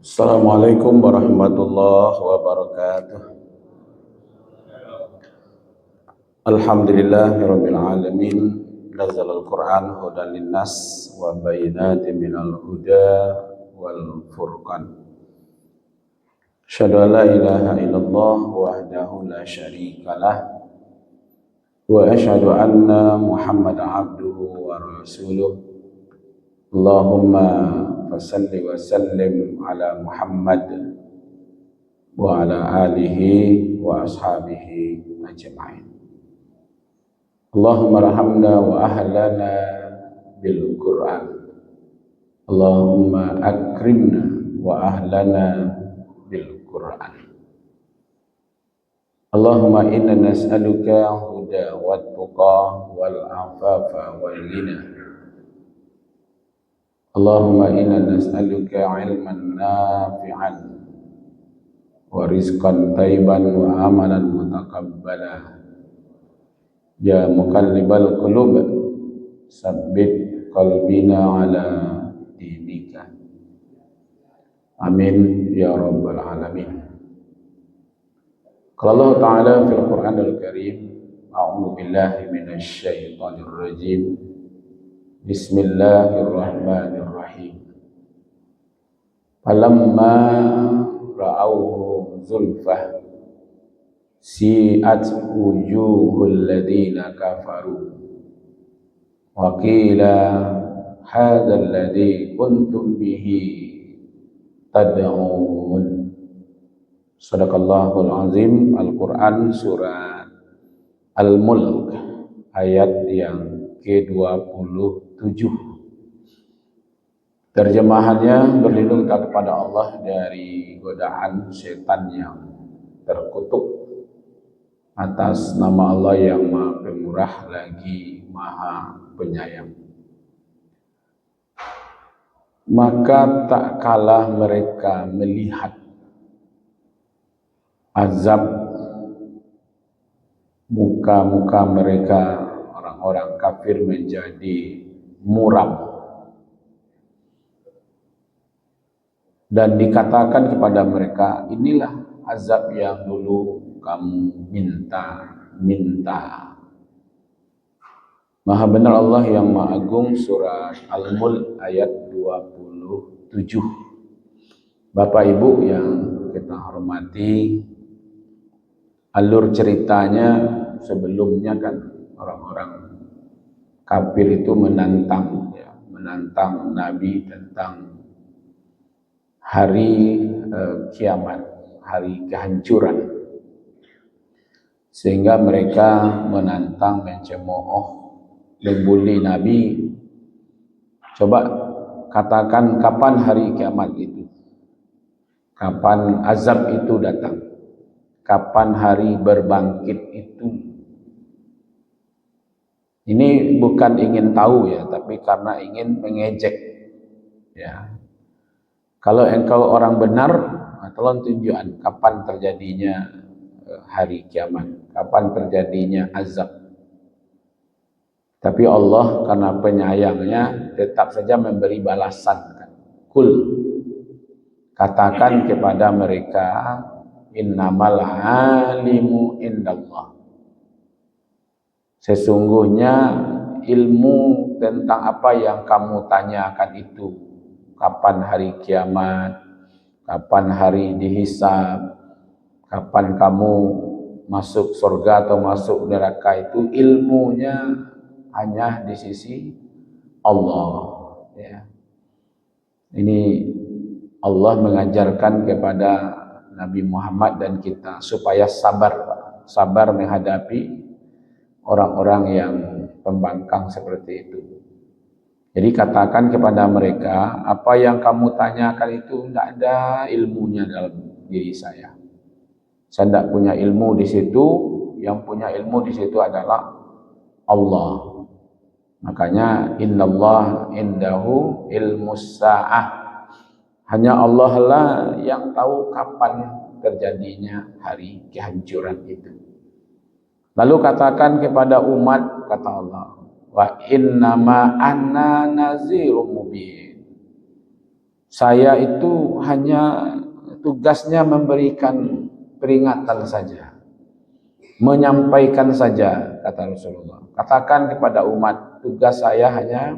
Assalamualaikum warahmatullahi wabarakatuh. Alhamdulillahirabbil alamin. Nazzalal Qur'an hudan linnas wa bayyinatin minal huda wal furqan. Asyhadu an la ilaha illallah wahdahu la syarikalah wa asyhadu anna Muhammadan abduhu wa rasuluh. Allahumma fasalli wa sallim ala Muhammad wa ala alihi wa ashabihi ajma'in. Allahumma rahamna wa ahlana bil Qur'an. Allahumma akrimna wa ahlana bil Qur'an. Allahumma inna nas'aluka huda wat tuqa wal afafa wal ghina. Allahumma inna nas'aluka ilman nafi'an wa rizqan thayyiban wa amalan mutaqabbala. Ya muqallibal qulub sabbit qalbina ala dinika. Amin ya rabbal alamin. Qala Allah Ta'ala fil Qur'anil Karim, a'udzu billahi minasy syaithanir rajim. Bismillahirrahmanirrahim. Falamma ra'awhu zulfah si'at wujuhul ladina kafaru wa qila hadzal ladzi kuntum bihi tad'un. Shadaqallahul azim. Al-Qur'an surat Al-Mulk ayat yang ke-27. Terjemahannya, berlindung kita kepada Allah dari godaan setan yang terkutuk atas nama Allah yang Maha Pemurah lagi Maha Penyayang. Maka tak kalah mereka melihat azab muka-muka mereka, orang-orang kafir menjadi muram. Dan dikatakan kepada mereka, inilah azab yang dulu kamu minta. Maha benar Allah yang Maha Agung. Surat Al-Mulk ayat 27. Bapak Ibu yang kita hormati, alur ceritanya sebelumnya kan orang-orang kafir itu menantang Nabi tentang hari kiamat, hari kehancuran, sehingga mereka menantang, mencemooh, membuli Nabi. Coba katakan kapan hari kiamat itu, kapan azab itu datang, kapan hari berbangkit itu. Ini bukan ingin tahu ya, tapi karena ingin mengejek ya. Kalau engkau orang benar, tolong tunjukkan kapan terjadinya hari kiamat, kapan terjadinya azab. Tapi Allah karena penyayangnya tetap saja memberi balasan. Kul, katakan kepada mereka, innamal alimu indallah. Sesungguhnya ilmu tentang apa yang kamu tanyakan itu, kapan hari kiamat, kapan hari dihisab, kapan kamu masuk surga atau masuk neraka, itu ilmunya hanya di sisi Allah ya. Ini Allah mengajarkan kepada Nabi Muhammad dan kita supaya sabar menghadapi orang-orang yang pembangkang seperti itu. Jadi katakan kepada mereka, apa yang kamu tanyakan itu tidak ada ilmunya dalam diri saya. Saya tidak punya ilmu di situ, yang punya ilmu di situ adalah Allah. Makanya innallah indahu ilmus sa'ah. Hanya Allah lah yang tahu kapan terjadinya hari kehancuran itu. Lalu katakan kepada umat, kata Allah, wa innama anna nazirum mubin. Saya itu hanya tugasnya memberikan peringatan saja, menyampaikan saja, kata Rasulullah. Katakan kepada umat, tugas saya hanya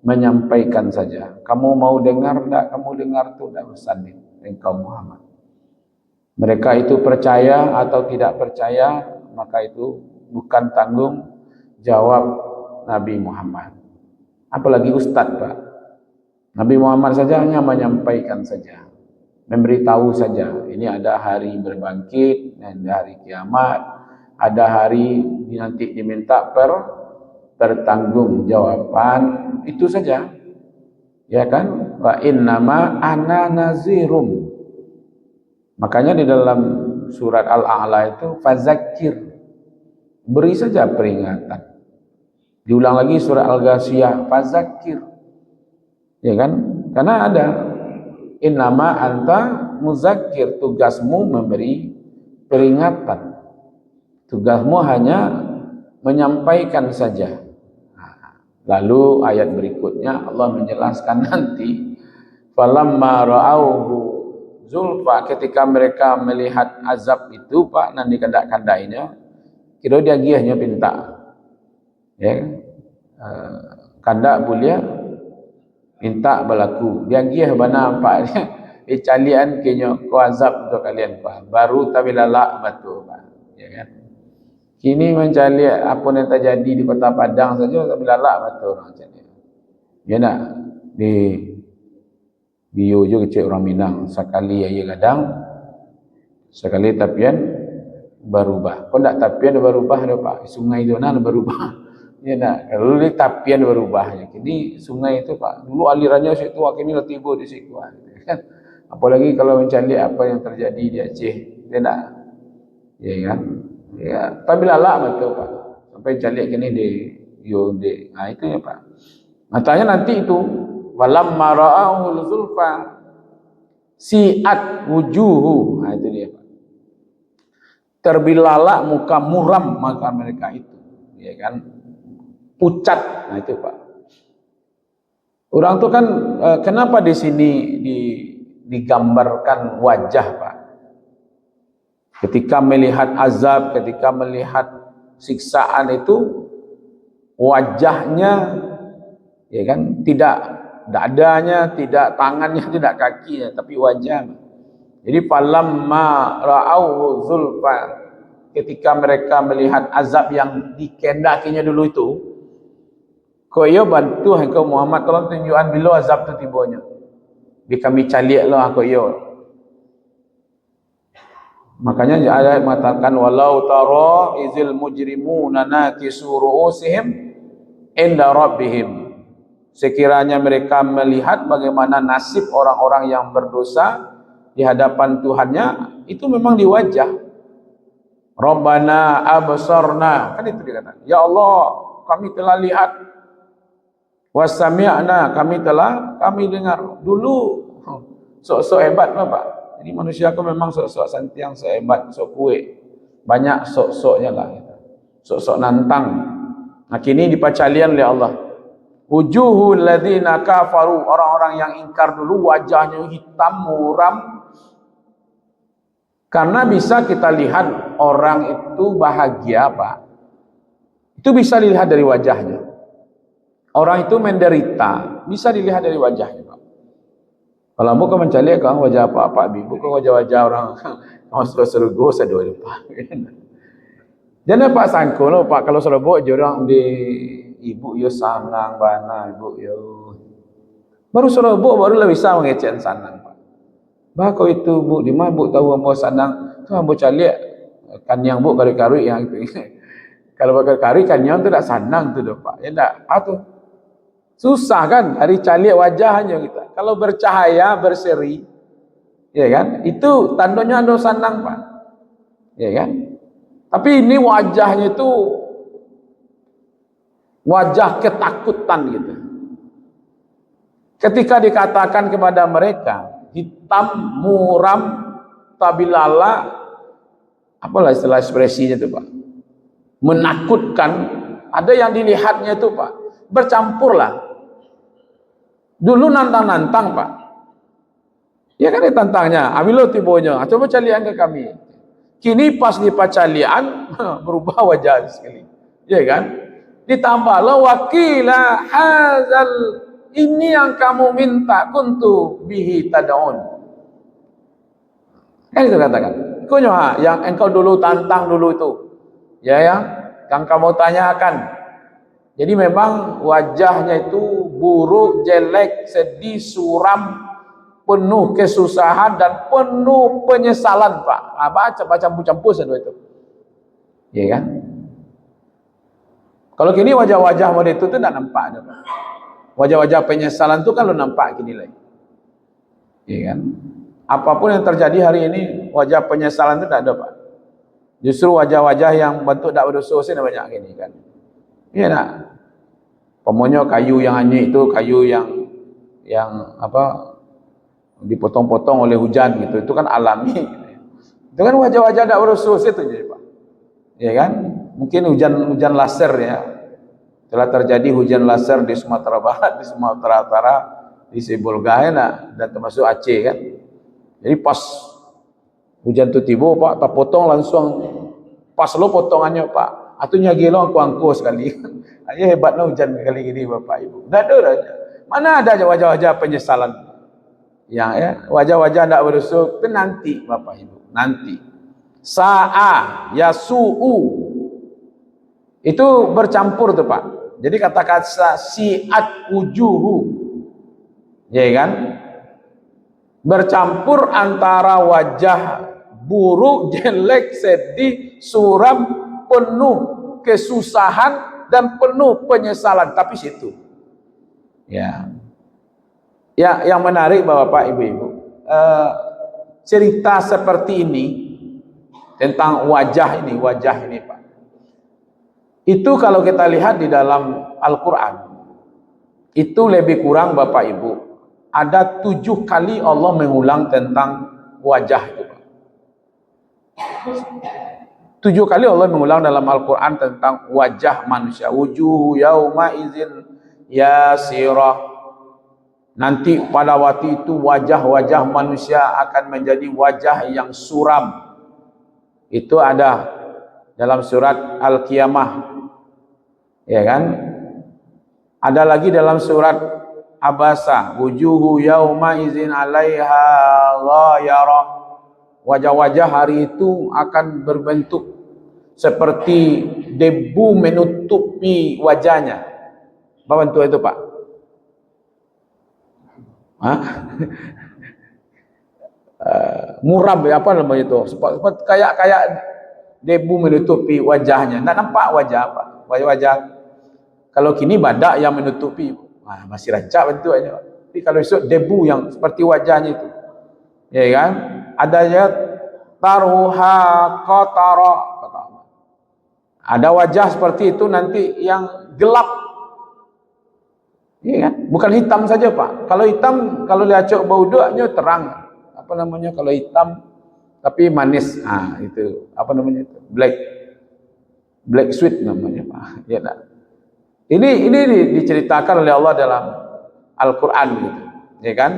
menyampaikan saja. Kamu mau dengar enggak? Kamu dengar itu enggak urusan engkau Muhammad. Mereka itu percaya atau tidak percaya, maka itu bukan tanggung jawab Nabi Muhammad. Apalagi ustadz, Pak. Nabi Muhammad saja hanya menyampaikan saja, memberitahu saja. Ini ada hari berbangkit, ada hari kiamat, ada hari nanti diminta pertanggungjawaban, itu saja. Ya kan? Wa innama ana nazirum. Makanya di dalam surat Al-A'la itu fazakir, beri saja peringatan. Diulang lagi surat Al-Ghasyiyah, fazakir. Ya kan? Karena ada innama anta muzakir, tugasmu memberi peringatan. Tugasmu hanya menyampaikan saja. Lalu ayat berikutnya Allah menjelaskan nanti, falamma ra'auhu zulfa, ketika mereka melihat azab itu, Pak, nanti kandak-kandainya, kira dia giahnya pinta. Ya. Kandak bulia minta berlaku. Dia giah bana Pak. Calian kenya ko azab untuk kalian, Pak. Baru tapi lalak batu, Pak. Ya kan? Kini mencari apa yang terjadi di Kota Padang saja tapi lalak batu orang macam ni. Ya nak di bio je kecil orang Minang, sekali aja kadang, sekali tapian berubah. Kau tak tapian berubah dah, Pak. Sungai itu mana berubah? Ya nak, kalau di tapian berubah. Jadi sungai itu, Pak, dulu alirannya situ, kini lah tiba di situ. Kan? Apalagi kalau mencari apa yang terjadi di Aceh, dia nak, ya kan? Ya, tapi lalak betul, Pak. Sampai cari kini di Yonde. Nah itu ya, Pak. Matanya nanti itu, walam mara'ahul zulfa si'at wujuhu. Nah itu dia, Pak. Terbilalak muka muram maka mereka itu, ya kan? Pucat. Nah itu, Pak. Orang itu kan kenapa di sini digambarkan wajah, Pak? Ketika melihat azab, ketika melihat siksaan itu, wajahnya, ya kan, tidak dadanya, tidak tangannya, tidak kakinya, tapi wajah. Jadi falamma ra'au zulfa, ketika mereka melihat azab yang dikendakinya dulu itu, kau yo bantu engkau Muhammad, tolong tunjukkan bila azab tu tibanya. Di kami caliak lah kau yo. Makanya ayat mengatakan walau tara izil mujrimuna nakisu ru'usihim inda rabbihim. Sekiranya mereka melihat bagaimana nasib orang-orang yang berdosa di hadapan Tuhannya, itu memang di wajah. Rabbana absarna, kan itu dikatakan. Ya Allah, kami telah lihat. Wasami'na, kami dengar. Dulu sok-sok hebat lah, Pak. Jadi manusia aku memang sok-sok santiang, sok hebat, sok kuat. Banyak sok-soknya lah. Sok-sok nantang. Nah kini dipacalian oleh Allah. Wujuhul ladzina kafaru, orang-orang yang ingkar dulu wajahnya hitam muram. Karena bisa kita lihat orang itu bahagia, Pak. Itu bisa dilihat dari wajahnya. Orang itu menderita, bisa dilihat dari wajahnya, Pak. Kalau bukan mencari kau wajah apa-apa, bukan wajah-wajah orang masuk surga sedoi, Pak. Jangan Pak sangko lo, Pak, kalau serobok jorang di ibu yo sanang bana, ibu yo. Baru serobok barulah bisa mengecen sanang, Pak. Bah kau itu Bu, di mana Bu tahu ambo sanang? Tu ambo cari kan yang Bu kari-kari yang itu. Kalau kari kan yang tu tak sanang tu dah, Pak. Ya tak? Apa? Susah kan hari caliak wajahnya kita. Kalau bercahaya, berseri, ya kan? Itu tandanya ada sanang, Pak. Ya kan? Tapi ini wajahnya itu wajah ketakutan gitu. Ketika dikatakan kepada mereka hitam, muram, tabilala, apalah istilah ekspresinya itu, Pak. Menakutkan, ada yang dilihatnya itu, Pak, bercampurlah. Dulu nantang-nantang, Pak. Ya kan ditantangnya, amilo tibonya, coba calian ke kami. Kini pas di pacalian berubah wajah sekali. Ya kan? Ditambahlah wakila hazal, ini yang kamu minta kuntu bihi tad'un. Kan itu katakan. Kunyoha yang engkau dulu tantang dulu itu. Ya yang kamu tanyakan. Jadi memang wajahnya itu buruk, jelek, sedih, suram, penuh kesusahan dan penuh penyesalan, Pak. Baca campur-campur sedua itu. Ya kan? Kalau kini wajah-wajah model itu tidak nampak ada, Pak. Wajah-wajah penyesalan itu kan lo nampak kini lagi. Ya kan? Apapun yang terjadi hari ini, wajah penyesalan itu tidak ada, Pak. Justru wajah-wajah yang bentuk tak berdosa sih banyak kini kan. Iya nak. Pemonyo kayu yang hanyut itu kayu yang apa dipotong-potong oleh hujan gitu. Itu kan alami. Itu kan wajah-wajah tak berdosa itu jadi, Pak. Ya kan? Mungkin hujan laser ya. Telah terjadi hujan laser di Sumatera Barat, di Sumatera Utara, di Sibolga dan termasuk Aceh kan. Jadi pas hujan itu tiba, Pak, tak potong langsung pas lo potongannya, Pak. Atunya gelo angku sekali. Aja hebatnya hujan kali ini, Bapak Ibu. Enggak ada aja. Mana ada wajah-wajah penyesalan. Yang ya, wajah-wajah tidak berdosa itu nanti, Bapak Ibu, nanti. Sa'a yasu'u itu bercampur tuh, Pak. Jadi kata-kata si'at wujuhu, ya kan? Bercampur antara wajah buruk, jelek, sedih, suram, penuh kesusahan dan penuh penyesalan. Tapi situ, ya, yang menarik Bapak Ibu-ibu, cerita seperti ini tentang wajah ini, Pak. Itu kalau kita lihat di dalam Al-Quran, itu lebih kurang Bapak Ibu, ada 7 kali Allah mengulang tentang wajah itu. 7 kali Allah mengulang dalam Al-Quran tentang wajah manusia. Wujuhu yauma izin yasirah. Nanti pada waktu itu wajah-wajah manusia akan menjadi wajah yang suram. Itu ada dalam surat Al-Qiyamah. Ya kan? Ada lagi dalam surat Abasa, wujuhu yauma izin 'alaiha ghayara. Wajah-wajah hari itu akan berbentuk seperti debu menutupi wajahnya. Apa bentuk itu, Pak? Muram ya, apa namanya itu? Kayak debu menutupi wajahnya. Tidak nampak wajah, Pak. Wajah. Kalau kini badak yang menutupi, masih rancak bentuknya. Tapi kalau esok debu yang seperti wajahnya itu, ya kan? Adanya taruha qatara. Ada wajah seperti itu nanti yang gelap, ya kan? Bukan hitam saja, Pak. Kalau hitam, kalau liacok bau duaknya terang. Apa namanya kalau hitam tapi manis? Itu apa namanya itu? Black sweet namanya, Pak. Ya tak? Ini diceritakan oleh Allah dalam Al-Quran gitu, ya kan?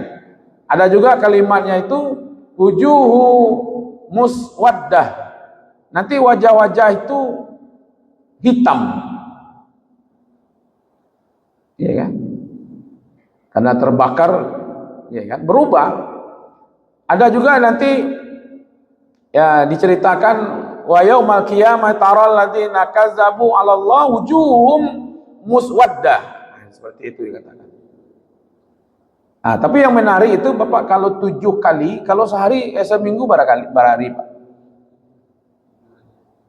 Ada juga kalimatnya itu wujuhu muswaddah. Nanti wajah-wajah itu hitam, ya kan? Karena terbakar, ya kan? Berubah. Ada juga nanti ya diceritakan wa yaumal qiyamah taral ladzina kazzabu 'ala Allah wujuhum muswaddah. Seperti itu dikatakan. Tapi yang menarik itu Bapak, kalau 7 kali, kalau sehari seminggu berapa hari, Pak?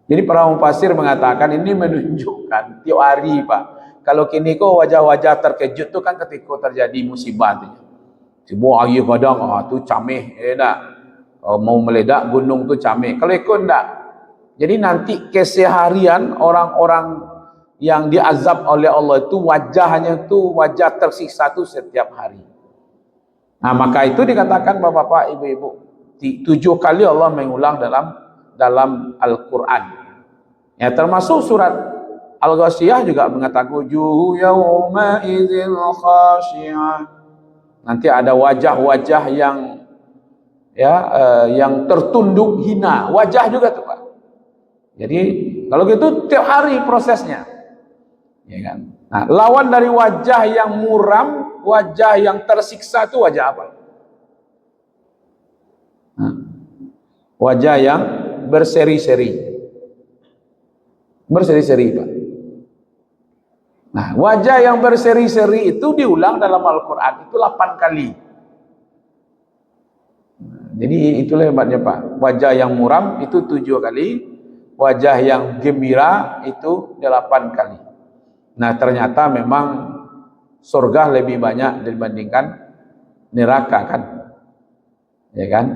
Jadi para mufassir mengatakan ini menunjukkan tiap hari, Pak. Kalau kini kok wajah-wajah terkejut itu kan ketika terjadi musibah itu. Sebuah air padang tu camih, mau meledak gunung tu camih. Kalau ikut enggak. Jadi nanti keseharian orang-orang yang diazab oleh Allah itu wajahnya itu wajah tersiksa itu setiap hari. Maka itu dikatakan Bapak-bapak, Ibu-ibu, 7 kali Allah mengulang dalam Al-Quran. Ya, termasuk surat Al-Ghasyiyah juga mengatakan wujuhu yauma idzil khashi'ah. Nanti ada wajah-wajah yang ya, yang tertunduk hina, wajah juga tuh Pak. Jadi kalau gitu tiap hari prosesnya, ya kan. Nah, lawan dari wajah yang muram, wajah yang tersiksa itu wajah apa? Nah, wajah yang berseri-seri, berseri-seri Pak. Nah, wajah yang berseri-seri itu diulang dalam Al-Quran itu 8 kali. Jadi itulah hebatnya Pak. Wajah yang muram itu 7 kali, wajah yang gembira itu 8 kali. Nah, ternyata memang surga lebih banyak dibandingkan neraka kan. Ya kan?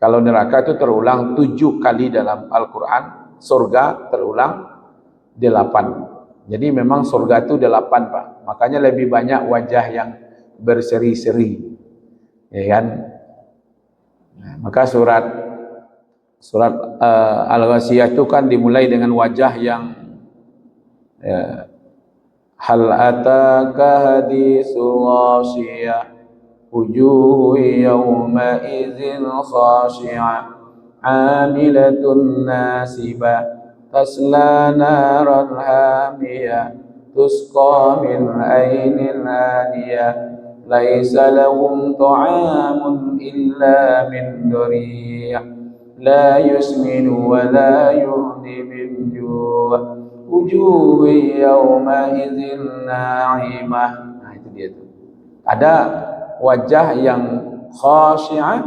Kalau neraka itu terulang 7 kali dalam Al-Quran, surga terulang 8. Jadi memang surga itu 8 Pak. Makanya lebih banyak wajah yang berseri-seri. Ya kan? Nah, maka surat Al-Ghasyiyah itu kan dimulai dengan wajah yang ya, hal ataka haditsul ghasyiyah wujuhu yawma idzin khashi'ah 'amilatun nasibah tasla naran hamiyah tusqa min ainin aniyah laisa lahum ta'amun illa min dhariyah la yusminu wa la yughni min ju' wujuh yawma idzin na'imah. Nah itu dia tuh. Ada wajah yang khashi'ah,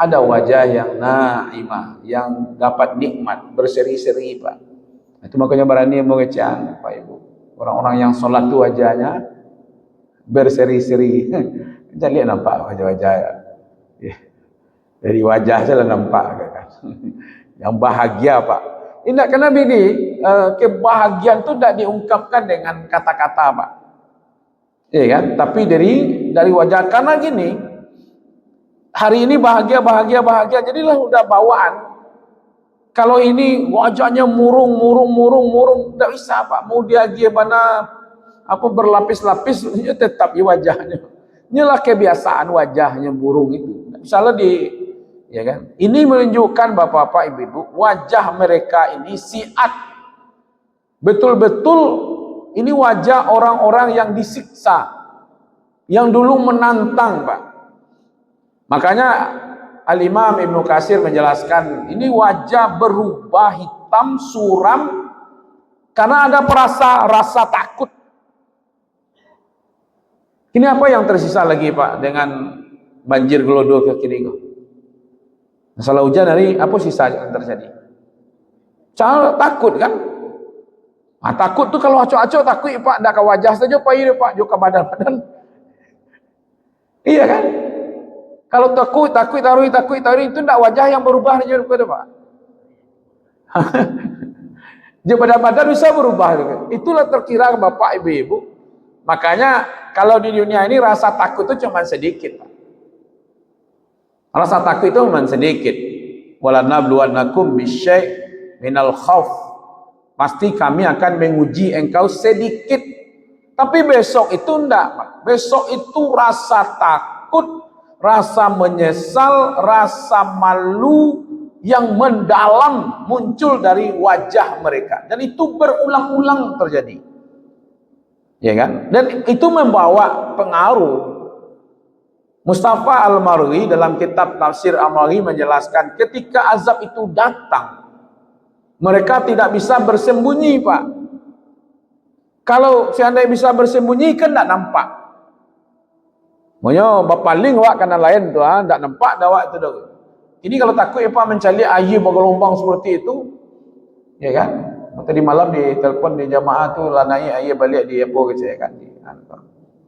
ada wajah yang na'imah, yang dapat nikmat berseri-seri Pak. Itu makanya berani mengecam Pak Ibu. Orang-orang yang sholat itu wajahnya berseri-seri. Kita lihat nampak wajah-wajah ya. Dari wajah saja nampak kan. Yang bahagia Pak. Tidak kena ini kebahagiaan itu tidak diungkapkan dengan kata-kata Pak. Ya kan? Tapi dari wajah, karena gini, hari ini bahagia, jadilah udah bawaan. Kalau ini wajahnya murung, tidak bisa Pak. Mau dia gimana apa berlapis-lapis, ya tetap di wajahnya. Inilah kebiasaan wajahnya burung itu. Misalnya ya kan? Ini menunjukkan Bapak-bapak, Ibu-ibu, wajah mereka ini siat. Betul-betul ini wajah orang-orang yang disiksa, yang dulu menantang, Pak. Makanya Al-Imam Ibnu Katsir menjelaskan, ini wajah berubah hitam suram karena ada rasa takut. Ini apa yang tersisa lagi Pak dengan banjir gelodo ke kiri? Masalah hujan hari apa sisa yang terjadi? Takut kan? Nah, takut tuh kalau acok-acok takut Pak, dak ke wajah saja Pak ini Pak, juga badan-badan. Iya kan? Kalau takut taruh itu ndak wajah yang berubah aja Pak. Dia badan-badan bisa berubah. Itulah terkira Bapak Ibu-ibu. Makanya kalau di dunia ini rasa takut itu cuma sedikit Pak. Rasa takut itu cuma sedikit. Wala nabluwannakum bisyai' minal khauf. Pasti kami akan menguji engkau sedikit. Tapi besok itu enggak Pak. Besok itu rasa takut, rasa menyesal, rasa malu yang mendalam muncul dari wajah mereka. Dan itu berulang-ulang terjadi. Ya kan? Dan itu membawa pengaruh. Mustafa Al-Marghi dalam kitab Tafsir Al-Marghi menjelaskan ketika azab itu datang, mereka tidak bisa bersembunyi Pak. Kalau seandainya bisa bersembunyi kan tidak nampak. Makanya bapaling wak kanan lain tu tidak nampak dah itu dah. Ini kalau takut Pak mencari air bergelombang seperti itu, ya kan? Tadi malam ditelepon di jamaah tu lah naik air balik di apa gitu ya kan.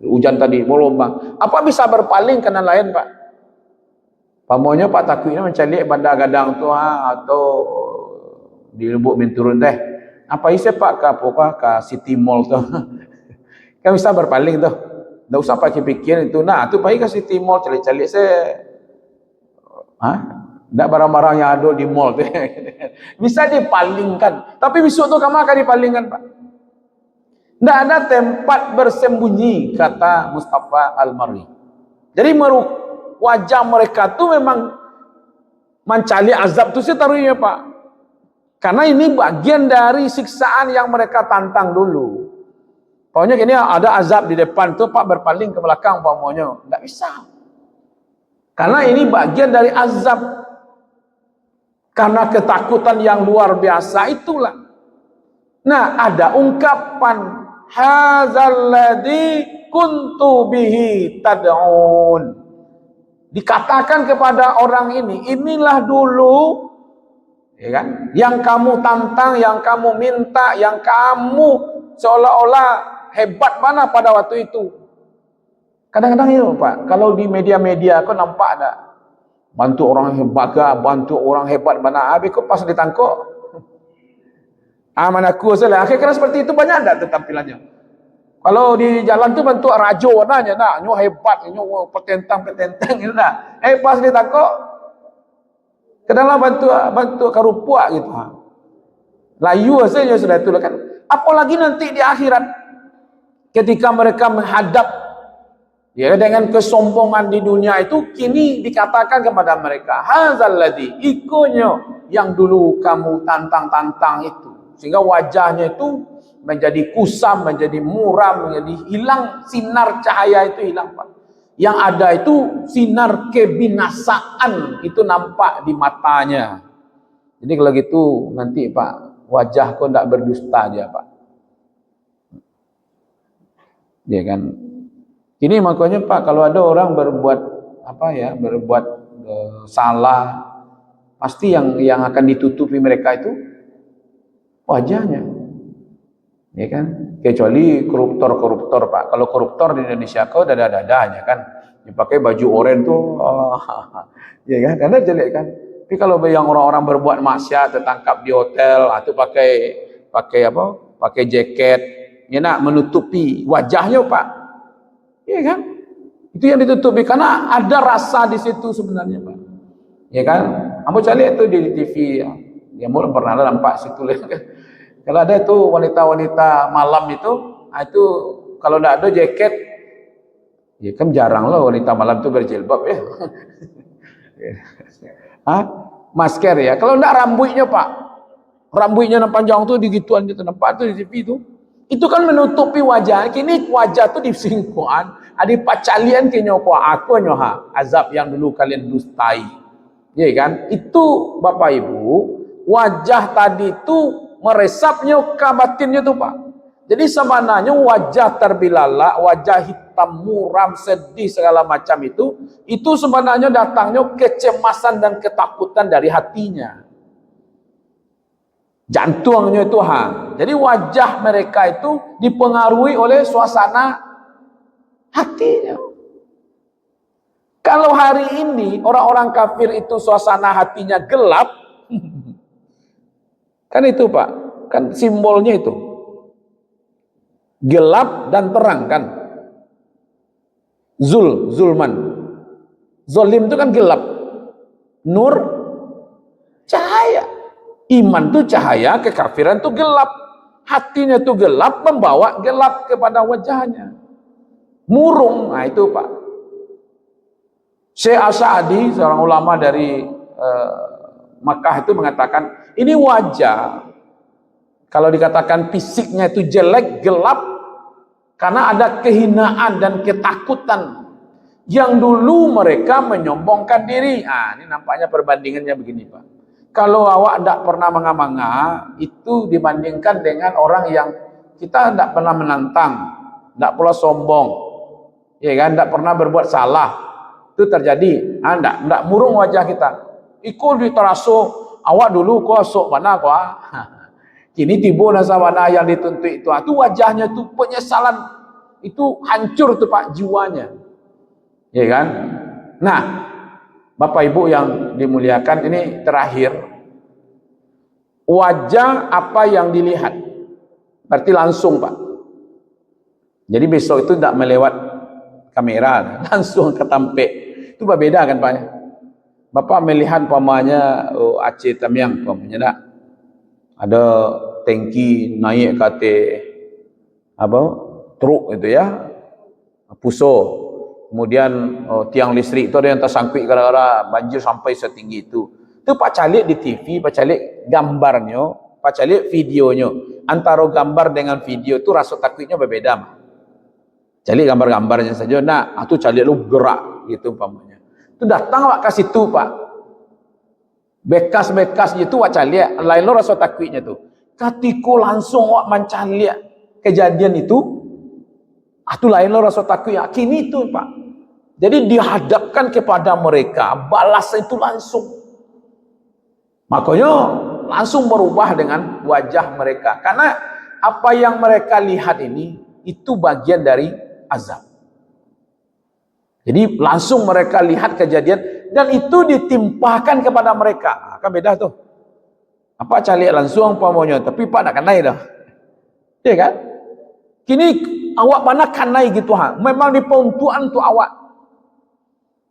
Hujan tadi bergelombang. Apa bisa berpaling kanan lain Pak? Pamonya Pak takutnya mencari bandar gadang tu atau di Lubuk Minturun teh. Apa isi Pak ke City Mall tu? Kan bisa berpaling tu. Tak usah pakai pikir itu. Nah, tu pergi ke City Mall cari-cari saya. Tak barang-barang yang ada di mall tu. Bisa dipalingkan. Tapi besok tu kamu akan dipalingkan Pak. Tidak ada tempat bersembunyi, kata Mustafa Al-Marghi. Jadi wajah mereka tu memang mencari azab itu sih taruhnya Pak. Karena ini bagian dari siksaan yang mereka tantang dulu. Pokoknya gini, ada azab di depan tuh Pak, berpaling ke belakang pokoknya. Nggak bisa. Karena ini bagian dari azab. Karena ketakutan yang luar biasa itulah. Nah, ada ungkapan hadzal ladzi kuntu bihi tad'un. Dikatakan kepada orang ini, inilah dulu ya kan, yang kamu tantang, yang kamu minta, yang kamu seolah-olah hebat mana pada waktu itu. Kadang-kadang itu Pak, kalau di media-media kau nampak ada bantu orang hebat, bantu orang hebat mana, habis kau pas ditangkap mana aku salah. Akhirnya seperti itu banyak ada tampilannya. Kalau di jalan tu bantu rajo nanya nak, nyo hebat, nyo petentang-petentang gitu nak. Pas ditangkap kedalah bantu karupua gitu. Layu saja sudah itu kan. Apalagi nanti di akhirat ketika mereka menghadap ya dengan kesombongan di dunia itu, kini dikatakan kepada mereka, hadzal ladzi, ikonyo yang dulu kamu tantang-tantang itu. Sehingga wajahnya itu menjadi kusam, menjadi muram, menjadi hilang sinar cahaya itu hilang Pak. Yang ada itu sinar kebinasaan itu nampak di matanya. Jadi kalau gitu nanti Pak, wajah kau tidak berdusta dia Pak. Ya kan. Ini makanya Pak, kalau ada orang berbuat berbuat salah, pasti yang akan ditutupi mereka itu wajahnya. Ya kan? Kecuali koruptor Pak. Kalau koruptor di Indonesia kau dada-dadanya kan, dipakai baju oranye tuh, ya kan? Karena jelek kan. Tapi kalau yang orang-orang berbuat maksiat tertangkap di hotel, atau pakai jaket, ya nak menutupi wajahnya Pak. Ya kan? Itu yang ditutupi karena ada rasa di situ sebenarnya Pak. Ya kan? Ambo cari itu di TV ya mungkin pernah nampak situ kan. Kalau ada itu wanita-wanita malam itu kalau tidak ada jaket, ya kan jarang loh wanita malam itu berjilbab ya. Masker ya. Kalau tidak rambutnya Pak, rambutnya yang panjang tuh digituan gitu, nampak tuh di TV itu. Itu kan menutupi wajah. Kini wajah tuh disingkuan. Adi pacalian kinyo ko aku nyoha azab yang dulu kalian dustai. Ya kan? Itu Bapak Ibu, wajah tadi itu meresapnya ke batinnya tuh Pak. Jadi sebenarnya wajah terbilalak, wajah hitam muram, sedih segala macam itu sebenarnya datangnya kecemasan dan ketakutan dari hatinya. Jantungnya itu Jadi wajah mereka itu dipengaruhi oleh suasana hatinya. Kalau hari ini orang-orang kafir itu suasana hatinya gelap, kan itu Pak, kan simbolnya itu gelap dan terang kan. Zulman. Zolim itu kan gelap. Nur cahaya. Iman itu cahaya, kekafiran itu gelap. Hatinya itu gelap, membawa gelap kepada wajahnya. Murung, nah itu Pak. Syekh As-Sa'di, seorang ulama dari Makkah itu mengatakan, ini wajah, kalau dikatakan fisiknya itu jelek, gelap, karena ada kehinaan dan ketakutan. Yang dulu mereka menyombongkan diri. Ini nampaknya perbandingannya begini Pak. Kalau awak tidak pernah manga-manga, itu dibandingkan dengan orang yang kita tidak pernah menantang, tidak pula sombong, ya kan, tidak pernah berbuat salah, itu terjadi. Tidak murung wajah kita. Ikut diteraso, awak dulu kau sok mana kau? Kini tiba nasa mana yang dituntut itu wajahnya itu penyesalan, itu hancur tuh Pak jiwanya, ya kan? Nah, Bapak Ibu yang dimuliakan, ini terakhir, wajah apa yang dilihat, berarti langsung Pak. Jadi besok itu tidak melewat kamera, langsung ketampik. Itu berbeda kan Pak? Bapak melihat pamannya Aceh Tamiang, pamannya ada tangki naik kate truk itu ya, puso. Kemudian tiang listrik itu ada yang tersangkut gara-gara banjir sampai setinggi itu. Tu pak calik di TV, pak calik gambarnya, pak calik videonya. Antara gambar dengan video tu rasa takutnya berbeda. Calik gambar-gambarnya saja. Nah, tu calik lu gerak gitu umpamanya. Tu datang pak ke situ pak. Bekas-bekasnya tu pak calik, lain lo rasa takutnya tu. Ketika langsung wak mencalik kejadian itu, tu lain lo rasa takutnya. Kini tu pak. Jadi dihadapkan kepada mereka, balas itu langsung. Makanya langsung berubah dengan wajah mereka. Karena apa yang mereka lihat ini, itu bagian dari azab. Jadi langsung mereka lihat kejadian, dan itu ditimpahkan kepada mereka. Kan beda tuh. Apa calik langsung umpamanya, tapi pak nak kanai dah. Ya kan? Kini awak mana kanai gitu ha. Memang di penuntuan tu awak.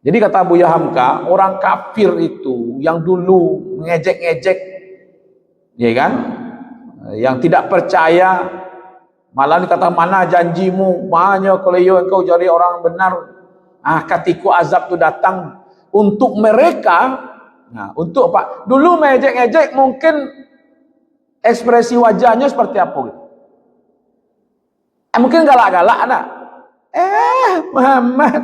Jadi kata Buya Hamka, orang kafir itu yang dulu ngejek-ngejek, ya kan? Yang tidak percaya, malah dikata mana janjimu, mana kalau engkau jadi orang benar. Ketika azab itu datang untuk mereka, nah untuk apa? Dulu ngejek-ngejek mungkin ekspresi wajahnya seperti apa gitu. Mungkin galak-galak nak. Muhammad.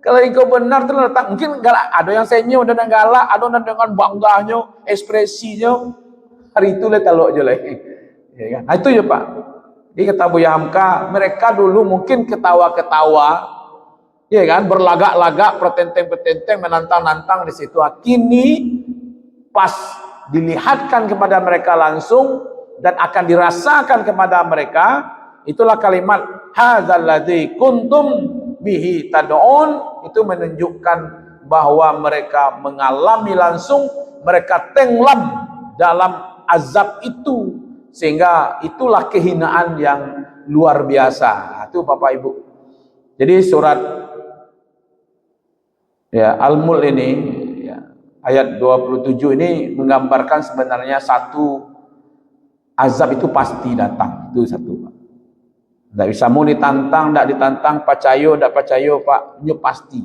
Kalau engkau benar terletak, mungkin galak, ada yang senyum dan yang galak, ada yang dengan bangganya, ekspresinya. Hari itu le taluk je lagi. Ya kan? Nah, itu ya Pak. Jadi kata Buya Hamka, mereka dulu mungkin ketawa-ketawa, ya kan, berlagak-lagak, pertenteng-pertenteng, menantang-nantang di situ. Kini pas dilihatkan kepada mereka langsung dan akan dirasakan kepada mereka, itulah kalimat hadzal ladzi kuntum bihi tad'un. Itu menunjukkan bahwa mereka mengalami langsung, mereka tenggelam dalam azab itu, sehingga itulah kehinaan yang luar biasa. Itu Bapak Ibu. Jadi surat ya Al-Mulk ini ya, ayat 27 ini menggambarkan sebenarnya satu azab itu pasti datang. Itu satu Pak. Tak bisa mau ditantang, tak ditantang, percaya, tak percaya Pak, ini pasti.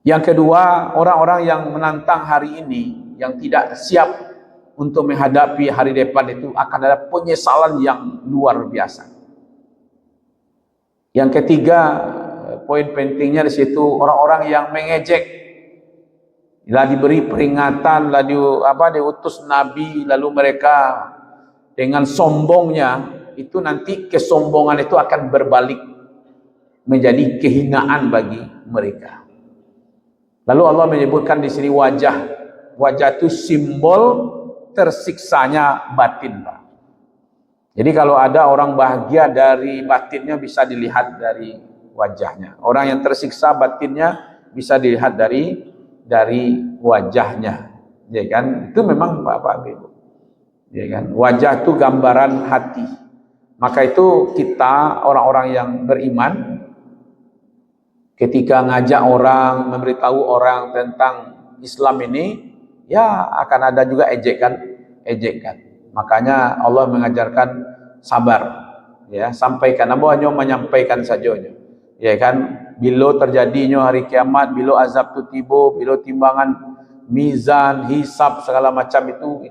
Yang kedua, orang-orang yang menantang hari ini, yang tidak siap untuk menghadapi hari depan itu, akan ada penyesalan yang luar biasa. Yang ketiga, poin pentingnya di situ, orang-orang yang mengejek, lah diberi peringatan, lah diutus Nabi, lalu mereka dengan sombongnya, itu nanti kesombongan itu akan berbalik menjadi kehinaan bagi mereka. Lalu Allah menyebutkan di sini wajah itu simbol tersiksanya batin, Pak. Jadi kalau ada orang bahagia dari batinnya bisa dilihat dari wajahnya. Orang yang tersiksa batinnya bisa dilihat dari wajahnya. Ya kan? Itu memang Bapak Ibu. Ya kan? Wajah itu gambaran hati. Maka itu kita orang-orang yang beriman ketika ngajak orang, memberitahu orang tentang Islam ini, ya akan ada juga ejekan. Makanya Allah mengajarkan sabar, ya, sampaikan. Apa hanya menyampaikan saja, ya kan? Bila terjadinya hari kiamat, bila azab itu tiba, bila timbangan mizan, hisab segala macam itu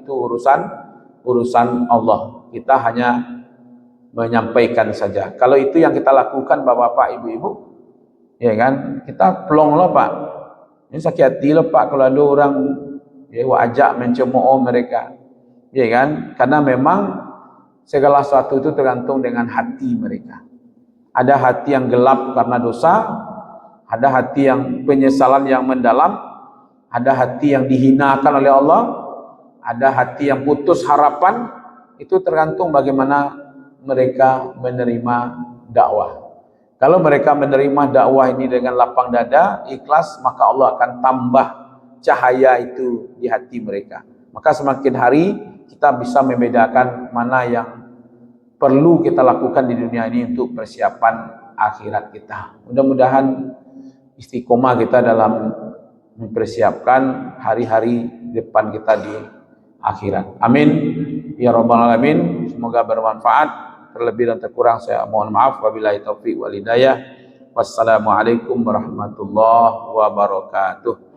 urusan Allah. Kita hanya menyampaikan saja. Kalau itu yang kita lakukan Bapak-bapak, Ibu-ibu, ya kan, kita pelong lah Pak. Ini sakit hati lah Pak kalau ada orang ya ajak mencemooh mereka, ya kan, karena memang segala sesuatu itu tergantung dengan hati mereka. Ada hati yang gelap karena dosa, ada hati yang penyesalan yang mendalam, ada hati yang dihinakan oleh Allah, ada hati yang putus harapan. Itu tergantung bagaimana mereka menerima dakwah. Kalau mereka menerima dakwah ini dengan lapang dada, ikhlas, maka Allah akan tambah cahaya itu di hati mereka. Maka semakin hari kita bisa membedakan mana yang perlu kita lakukan di dunia ini untuk persiapan akhirat kita. Mudah-mudahan istiqomah kita dalam mempersiapkan hari-hari depan kita di akhirat. Amin ya rabbal alamin. Semoga bermanfaat. Terlebih dan terkurang saya mohon maaf. Wabillahi taufiq wal hidayah. Wassalamualaikum warahmatullahi wabarakatuh.